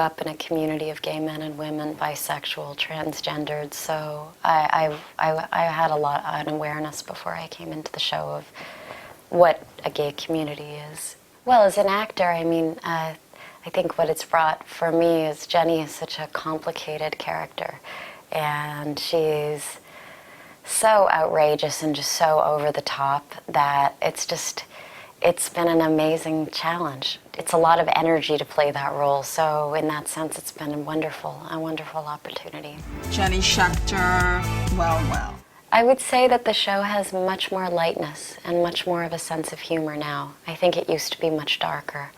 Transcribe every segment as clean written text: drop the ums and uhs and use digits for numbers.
up in a community of gay men and women, bisexual, transgendered, so I had a lot of awareness before I came into the show of what a gay community is. Well, as an actor, I mean, I think what it's brought for me is Jenny is such a complicated character, and she's so outrageous and just so over the top that it's been an amazing challenge. It's a lot of energy to play that role, so in that sense it's been a wonderful opportunity. Jenny Schechter, well. I would say that the show has much more lightness and much more of a sense of humor now. I think it used to be much darker.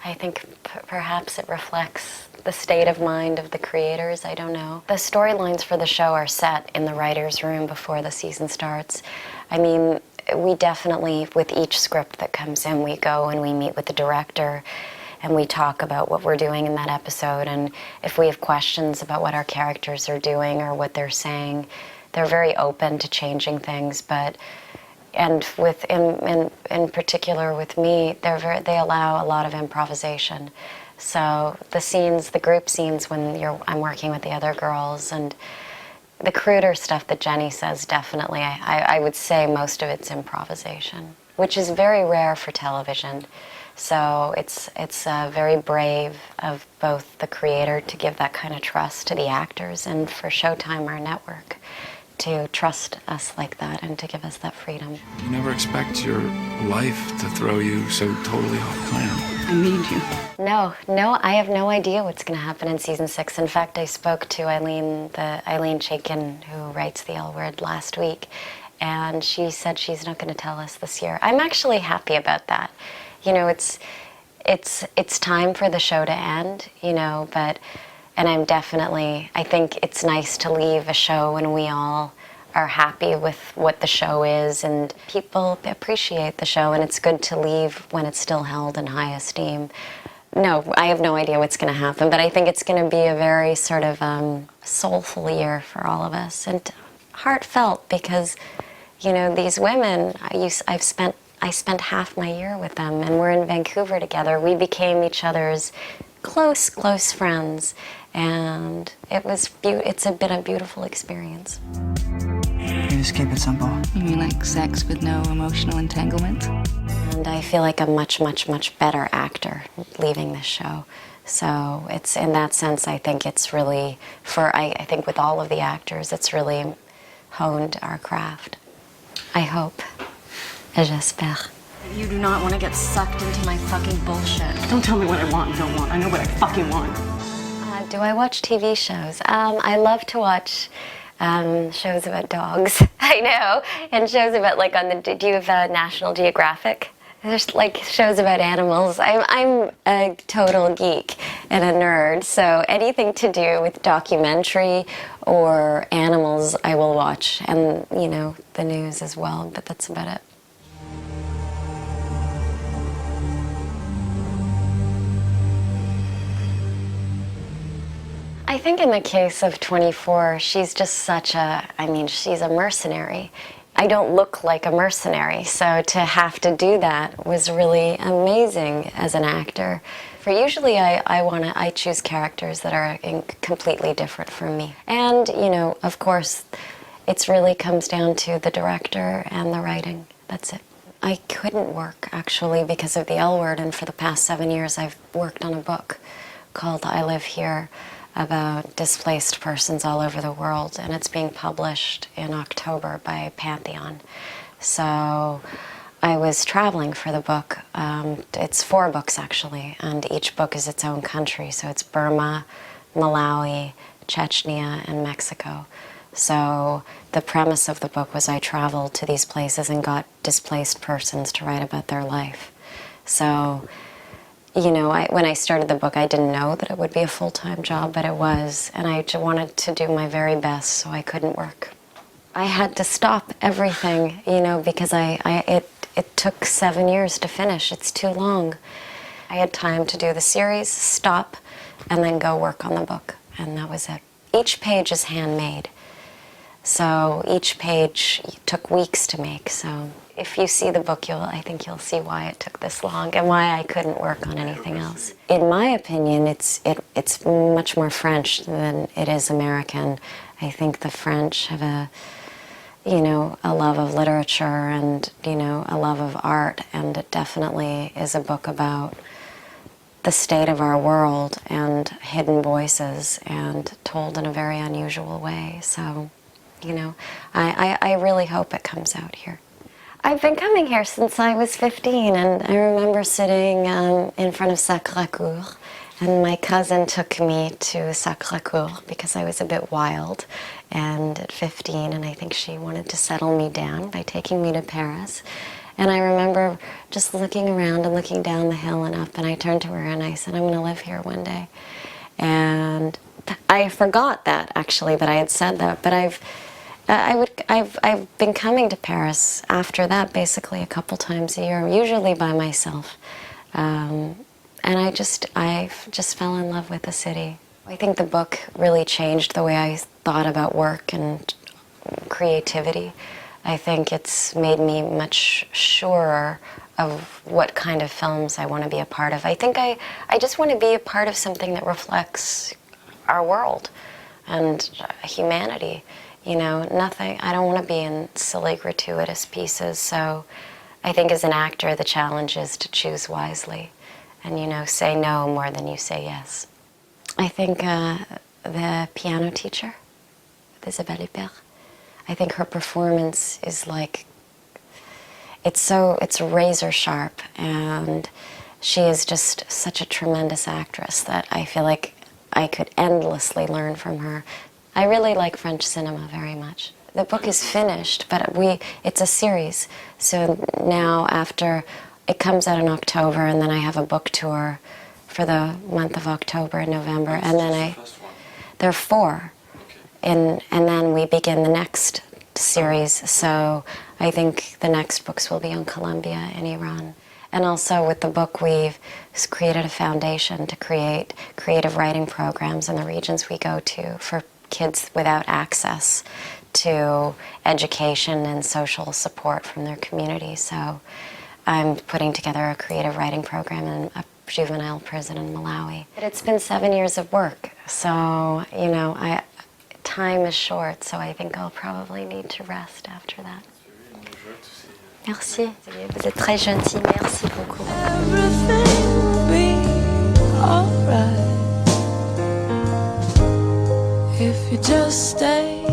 I think perhaps it reflects the state of mind of the creators, I don't know. The storylines for the show are set in the writer's room before the season starts. I mean, we definitely, with each script that comes in, we go and we meet with the director and we talk about what we're doing in that episode, and if we have questions about what our characters are doing or what they're saying, they're very open to changing things, and in particular with me, they allow a lot of improvisation. So the group scenes when I'm working with the other girls, and the cruder stuff that Jenny says, definitely, I would say most of it's improvisation, which is very rare for television. So it's very brave of both the creator to give that kind of trust to the actors, and for Showtime, our network, to trust us like that and to give us that freedom. You never expect your life to throw you so totally off plan. I need you. No, I have no idea what's going to happen in season 6. In fact, I spoke to Eileen Chaikin, who writes the L Word, last week, and she said she's not going to tell us this year. I'm actually happy about that. You know, it's time for the show to end, you know, and I think it's nice to leave a show when we all are happy with what the show is and people appreciate the show, and it's good to leave when it's still held in high esteem. No, I have no idea what's going to happen, but I think it's going to be a very sort of soulful year for all of us, and heartfelt, because, you know, these women, I spent half my year with them, and we're in Vancouver together. We became each other's close friends, and it's been a beautiful experience. You just keep it simple. You mean like sex with no emotional entanglement? And I feel like a much better actor leaving this show. So it's, in that sense, I think it's really, I think with all of the actors, it's really honed our craft. I hope. J'espère. You do not want to get sucked into my fucking bullshit. Don't tell me what I want and don't want. I know what I fucking want. Do I watch TV shows? I love to watch shows about dogs. I know, and shows about, like, do you have National Geographic? There's like shows about animals. I'm a total geek and a nerd, so anything to do with documentary or animals I will watch, and, you know, the news as well, but that's about it. I think in the case of 24, she's just she's a mercenary. I don't look like a mercenary, so to have to do that was really amazing as an actor. For usually I choose characters that are completely different from me. And, you know, of course, it really comes down to the director and the writing. That's it. I couldn't work, actually, because of the L Word, and for the past 7 years I've worked on a book called I Live Here, about displaced persons all over the world, and it's being published in October by Pantheon. So I was traveling for the book. It's 4 books, actually, and each book is its own country. So it's Burma, Malawi, Chechnya, and Mexico. So the premise of the book was I traveled to these places and got displaced persons to write about their life. So, you know, when I started the book, I didn't know that it would be a full-time job, but it was, and I wanted to do my very best, so I couldn't work. I had to stop everything, you know, because it took 7 years to finish. It's too long. I had time to do the series, stop, and then go work on the book, and that was it. Each page is handmade, so each page took weeks to make, so if you see the book, I think you'll see why it took this long and why I couldn't work on anything else. In my opinion, it's much more French than it is American. I think the French have a love of literature and, a love of art, and it definitely is a book about the state of our world and hidden voices, and told in a very unusual way. So, I really hope it comes out here. I've been coming here since I was 15, and I remember sitting in front of Sacré-Cœur, and my cousin took me to Sacré-Cœur because I was a bit wild, and at 15, and I think she wanted to settle me down by taking me to Paris. And I remember just looking around and looking down the hill and up, and I turned to her and I said, I'm going to live here one day. And I forgot that I had said that, but I've been coming to Paris after that basically a couple times a year, usually by myself. And I just fell in love with the city. I think the book really changed the way I thought about work and creativity. I think it's made me much surer of what kind of films I want to be a part of. I think I just want to be a part of something that reflects our world and humanity. Nothing, I don't want to be in silly, gratuitous pieces. So I think as an actor, the challenge is to choose wisely and, say no more than you say yes. I think the piano teacher, Isabelle Huppert, I think her performance is it's razor sharp, and she is just such a tremendous actress that I feel like I could endlessly learn from her. I really like French cinema very much. The book is finished, but it's a series. So now it comes out in October, and then I have a book tour for the month of October and November, and then there are 4. And then we begin the next series, so I think the next books will be on Colombia and Iran. And also with the book, we've created a foundation to create creative writing programs in the regions we go to for kids without access to education and social support from their community. So I'm putting together a creative writing program in a juvenile prison in Malawi. But it's been 7 years of work, so, time is short, so I think I'll probably need to rest after that. Merci. Vous êtes très gentil. Merci beaucoup. Everything will be alright if you just stay.